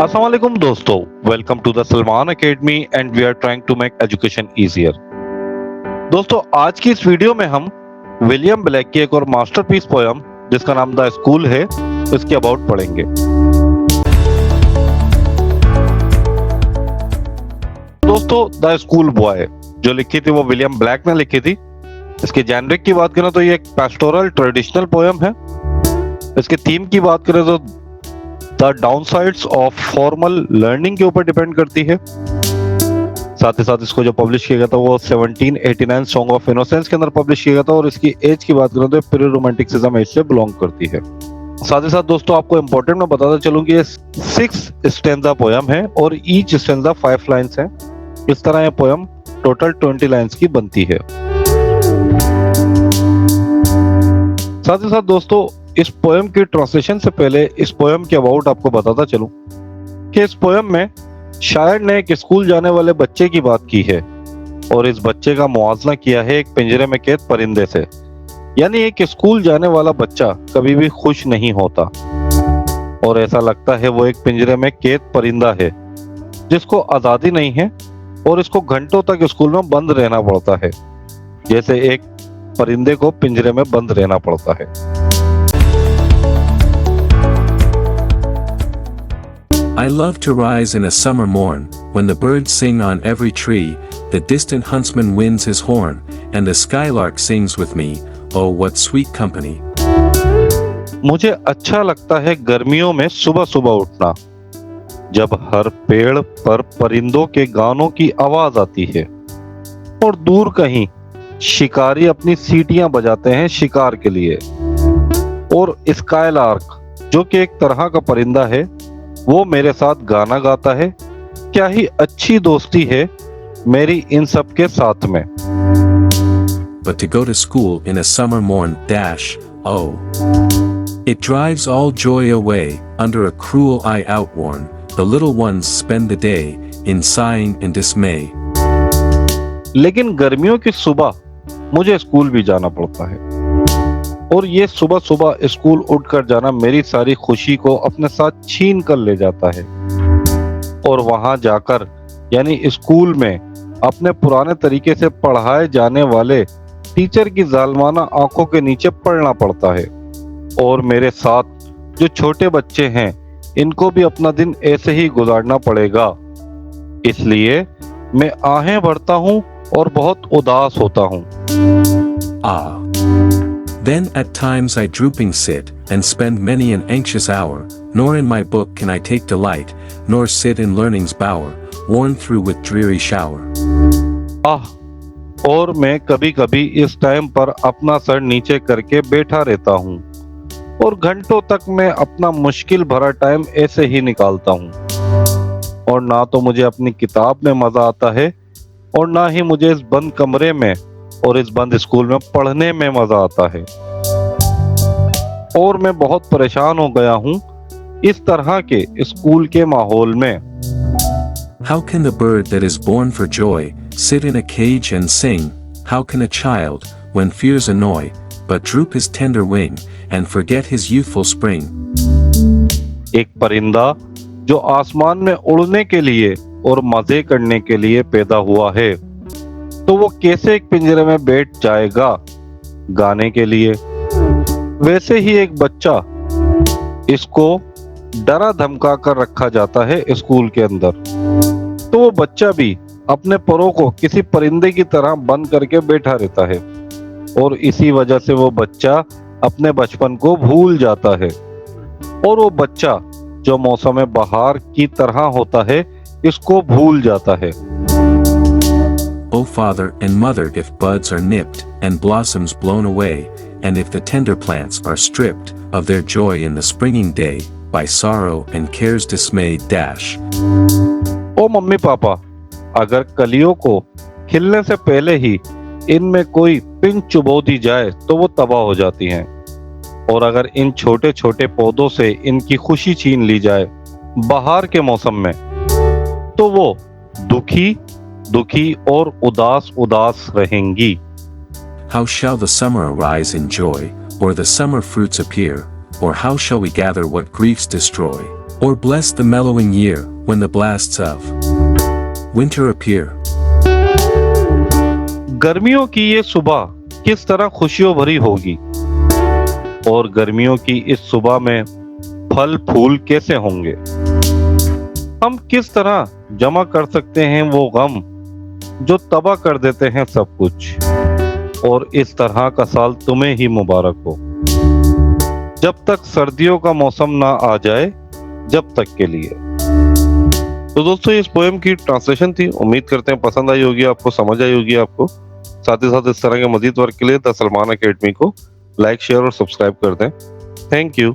अस्सलाम वालेकुम दोस्तों, welcome to the Salman academy and we are trying to make education easier. दोस्तों, आज की इस वीडियो में हम विलियम ब्लैक की एक और मास्टरपीस पोयम जिसका नाम द स्कूल है, इसके अबाउट पढ़ेंगे। दोस्तों, द स्कूल बॉय जो लिखी थी वो विलियम ब्लैक ने लिखी थी। इसके जेनरिक की बात करें तो ये एक पेस्टोरल ट्रेडिशनल पोयम है। इसके थीम की बात करें तो the downsides of formal learning के ऊपर डिपेंड करती है। साथ ही साथ इसको जो पब्लिश किया गया था वो 1789 सॉन्ग ऑफ इनोसेंस के अंदर पब्लिश किया गया था और इसकी एज की बात करें तो प्री रोमांटिसिज्म एज से बिलोंग करती है। साथ ही साथ दोस्तों आपको इंपॉर्टेंट मैं बताता चलूं कि ये 6 स्टेंजा पोयम है और ईच स्टेंजा 5 लाइंस है। इस तरह ये पोयम टोटल 20 लाइंस की बनती है। साथ ही साथ दोस्तों इस पोयम की ट्रांसलेशन से पहले इस पोयम के अबाउट आपको बताता चलूं कि इस पोयम में शायर ने एक स्कूल जाने वाले बच्चे की बात की है और इस बच्चे का मुआवजा किया है एक पिंजरे में कैद परिंदे से। यानी एक स्कूल जाने वाला बच्चा कभी भी खुश नहीं होता और ऐसा लगता है वो एक पिंजरे में कैद परिंदा है जिसको आजादी नहीं है और इसको घंटों तक स्कूल में बंद रहना पड़ता है, जैसे एक परिंदे को पिंजरे में बंद रहना पड़ता है। I love to rise in a summer morn, when the birds sing on every tree, the distant huntsman winds his horn, and the skylark sings with me, oh what sweet company. मुझे अच्छा लगता है गर्मियों में सुबह सुबह उठना, जब हर पेड़ पर परिंदों के गानों की आवाज आती है और दूर कहीं शिकारी अपनी सीटियां बजाते हैं शिकार के लिए। और स्काईलार्क जो कि एक तरह का परिंदा है वो मेरे साथ गाना गाता है। क्या ही अच्छी दोस्ती है मेरी इन सब के साथ में। But to go to school in a summer morn dash, oh, it drives all joy away, under a cruel eye outworn, the little ones spend the day, in sighing and dismay. लेकिन गर्मियों की सुबह मुझे school भी जाना पड़ता है और ये सुबह सुबह स्कूल उठकर जाना मेरी सारी खुशी को अपने साथ छीन कर ले जाता है और वहां जाकर यानी स्कूल में अपने पुराने तरीके से पढ़ाए जाने वाले टीचर की जालमाना आंखों के नीचे पढ़ना पड़ता है। और मेरे साथ जो छोटे बच्चे हैं इनको भी अपना दिन ऐसे ही गुजारना पड़ेगा, इसलिए मैं आहें भरता हूँ और बहुत उदास होता हूँ। Ah. Then at times I drooping sit, and spend many an anxious hour, nor in my book can I take delight, nor sit in learning's bower, worn through with dreary shower. और मैं कभी कभी इस time पर अपना sir नीचे करके बैठा रहता हूँ और घंटों तक मैं अपना मुश्किल भरा टाइम ऐसे ही निकालता हूँ और ना तो मुझे अपनी किताब में मजा आता है और ना ही मुझे इस बंद कमरे में और इस बंद स्कूल में पढ़ने में मजा आता है और मैं बहुत परेशान हो गया हूँ इस तरह के स्कूल के माहौल में। How can the bird that is born for joy sit in a cage and sing? How can a child, when fears annoy, but droop his tender wing and forget his youthful spring? एक परिंदा जो आसमान में उड़ने के लिए और मजे करने के लिए पैदा हुआ है तो वो कैसे एक पिंजरे में बैठ जाएगा गाने के लिए। वैसे ही एक बच्चा इसको डरा धमका कर रखा जाता है स्कूल के अंदर, तो वो बच्चा भी अपने परों को किसी परिंदे की तरह बंद करके बैठा रहता है और इसी वजह से वो बच्चा अपने बचपन को भूल जाता है और वो बच्चा जो मौसम बहार की तरह होता है इसको भूल जाता है। O father and mother, if buds are nipped and blossoms blown away, and if the tender plants are stripped of their joy in the springing day, by sorrow and care's dismay dash. ओ mummy papa, अगर कलियों को खिलने से पहले ही इनमें कोई pin चुबो दी जाए तो वो तबाह हो जाती हैं और अगर इन छोटे छोटे पौधों से इनकी खुशी छीन ली जाए बहार के मौसम में तो वो दुखी और उदास रहेंगी। How shall the summer arise in joy, or the summer fruits appear, or how shall we gather what griefs destroy? Or bless the mellowing year, when the blasts of winter appear. गर्मियों की ये सुबह किस तरह खुशियों भरी होगी और गर्मियों की इस सुबह में फल फूल कैसे होंगे। हम किस तरह जमा कर सकते हैं वो गम जो तबाह कर देते हैं सब कुछ। और इस तरह का साल तुम्हें ही मुबारक हो, जब तक सर्दियों का मौसम ना आ जाए, जब तक के लिए। तो दोस्तों इस पोएम की ट्रांसलेशन थी, उम्मीद करते हैं पसंद आई होगी आपको, समझ आई होगी आपको। साथ ही साथ इस तरह के मजीद वर्क के लिए द सलमान अकेडमी को लाइक शेयर और सब्सक्राइब कर दें। Thank you.